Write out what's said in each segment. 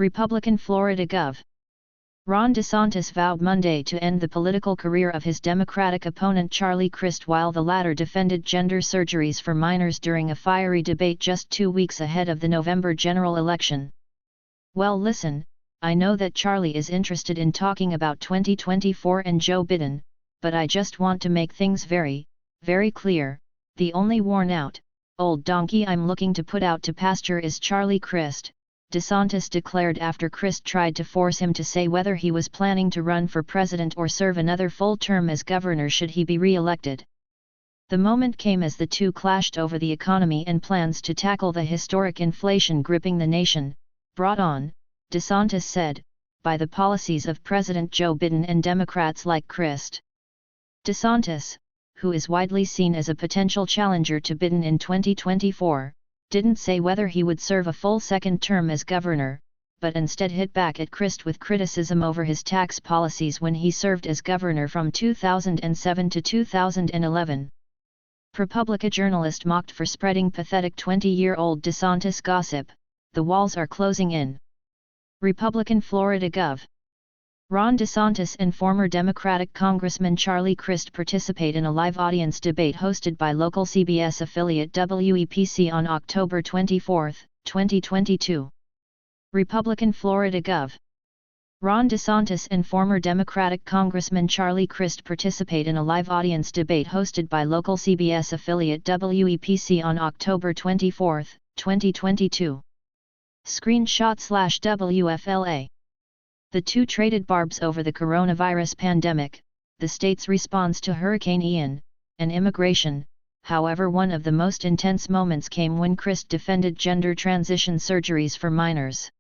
Republican Florida Gov. Ron DeSantis vowed Monday to end the political career of his Democratic opponent Charlie Crist while the latter defended gender surgeries for minors during a fiery debate just 2 weeks ahead of the November general election. "Well, listen, I know that Charlie is interested in talking about 2024 and Joe Biden, but I just want to make things very, very clear, the only worn out, old donkey I'm looking to put out to pasture is Charlie Crist," DeSantis declared after Crist tried to force him to say whether he was planning to run for president or serve another full term as governor should he be re-elected. The moment came as the two clashed over the economy and plans to tackle the historic inflation gripping the nation, brought on, DeSantis said, by the policies of President Joe Biden and Democrats like Crist. DeSantis, who is widely seen as a potential challenger to Biden in 2024, didn't say whether he would serve a full second term as governor, but instead hit back at Crist with criticism over his tax policies when he served as governor from 2007 to 2011. ProPublica journalist mocked for spreading pathetic 20-year-old DeSantis gossip, "The walls are closing in." Republican Florida Gov. Ron DeSantis and former Democratic Congressman Charlie Crist participate in a live audience debate hosted by local CBS affiliate WEPC on October 24, 2022. Republican Florida Gov. Ron DeSantis and former Democratic Congressman Charlie Crist participate in a live audience debate hosted by local CBS affiliate WEPC on October 24, 2022. Screenshot/WFLA. The two traded barbs over the coronavirus pandemic, the state's response to Hurricane Ian, and immigration. However, one of the most intense moments came when Crist defended gender transition surgeries for minors.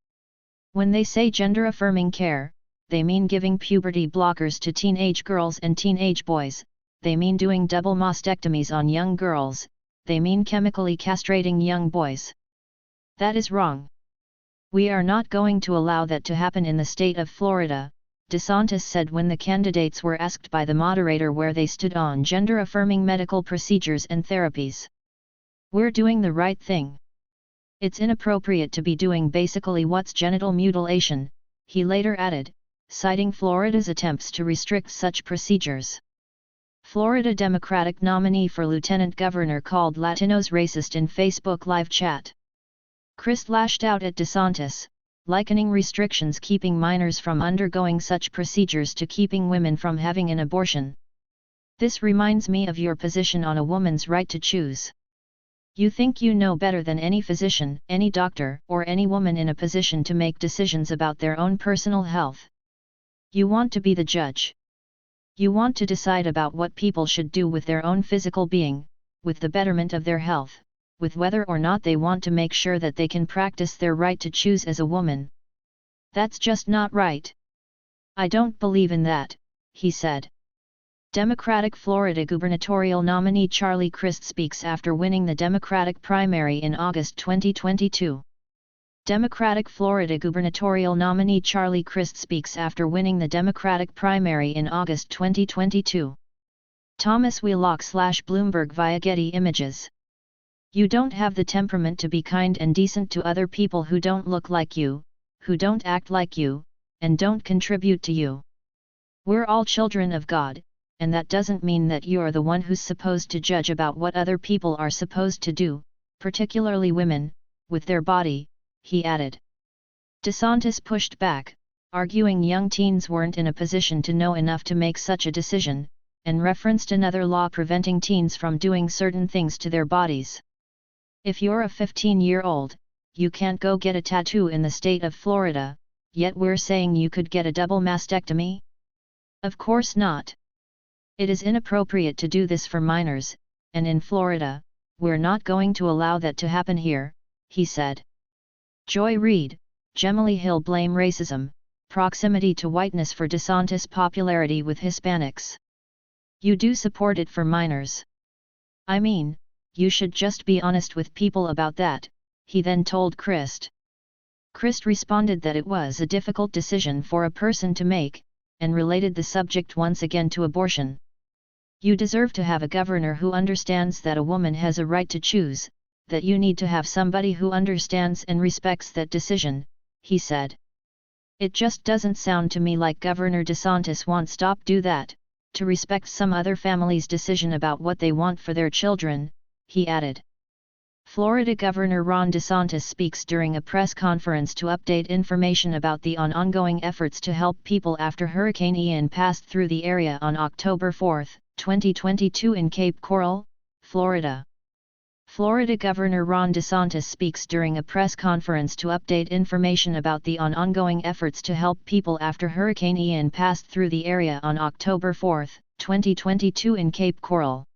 When they say gender-affirming care, they mean giving puberty blockers to teenage girls and teenage boys, they mean doing double mastectomies on young girls, they mean chemically castrating young boys. That is wrong. "We are not going to allow that to happen in the state of Florida," DeSantis said when the candidates were asked by the moderator where they stood on gender-affirming medical procedures and therapies. "We're doing the right thing. It's inappropriate to be doing basically what's genital mutilation," he later added, citing Florida's attempts to restrict such procedures. Florida Democratic nominee for lieutenant governor called Latinos racist in Facebook live chat. Crist lashed out at DeSantis, likening restrictions keeping minors from undergoing such procedures to keeping women from having an abortion. "This reminds me of your position on a woman's right to choose. You think you know better than any physician, any doctor, or any woman in a position to make decisions about their own personal health. You want to be the judge. You want to decide about what people should do with their own physical being, with the betterment of their health, with whether or not they want to make sure that they can practice their right to choose as a woman. That's just not right. I don't believe in that," he said. Democratic Florida gubernatorial nominee Charlie Crist speaks after winning the Democratic primary in August 2022. Democratic Florida gubernatorial nominee Charlie Crist speaks after winning the Democratic primary in August 2022. Thomas Wheelock/Bloomberg via Getty Images. "You don't have the temperament to be kind and decent to other people who don't look like you, who don't act like you, and don't contribute to you. We're all children of God, and that doesn't mean that you're the one who's supposed to judge about what other people are supposed to do, particularly women, with their body," he added. DeSantis pushed back, arguing young teens weren't in a position to know enough to make such a decision, and referenced another law preventing teens from doing certain things to their bodies. "If you're a 15-year-old, you can't go get a tattoo in the state of Florida, yet we're saying you could get a double mastectomy? Of course not. It is inappropriate to do this for minors, and in Florida, we're not going to allow that to happen here," he said. Joy Reid, Gemily Hill blame racism, proximity to whiteness for DeSantis' popularity with Hispanics. "You do support it for minors. I mean, you should just be honest with people about that," he then told Crist. Crist responded that it was a difficult decision for a person to make, and related the subject once again to abortion. "You deserve to have a governor who understands that a woman has a right to choose, that you need to have somebody who understands and respects that decision," he said. It just doesn't sound to me like Governor DeSantis wants stop do that, to respect some other family's decision about what they want for their children, he added. Florida Governor Ron DeSantis speaks during a press conference to update information about the ongoing efforts to help people after Hurricane Ian passed through the area on October 4, 2022 in Cape Coral, Florida. Florida Governor Ron DeSantis speaks during a press conference to update information about the ongoing efforts to help people after Hurricane Ian passed through the area on October 4, 2022 in Cape Coral.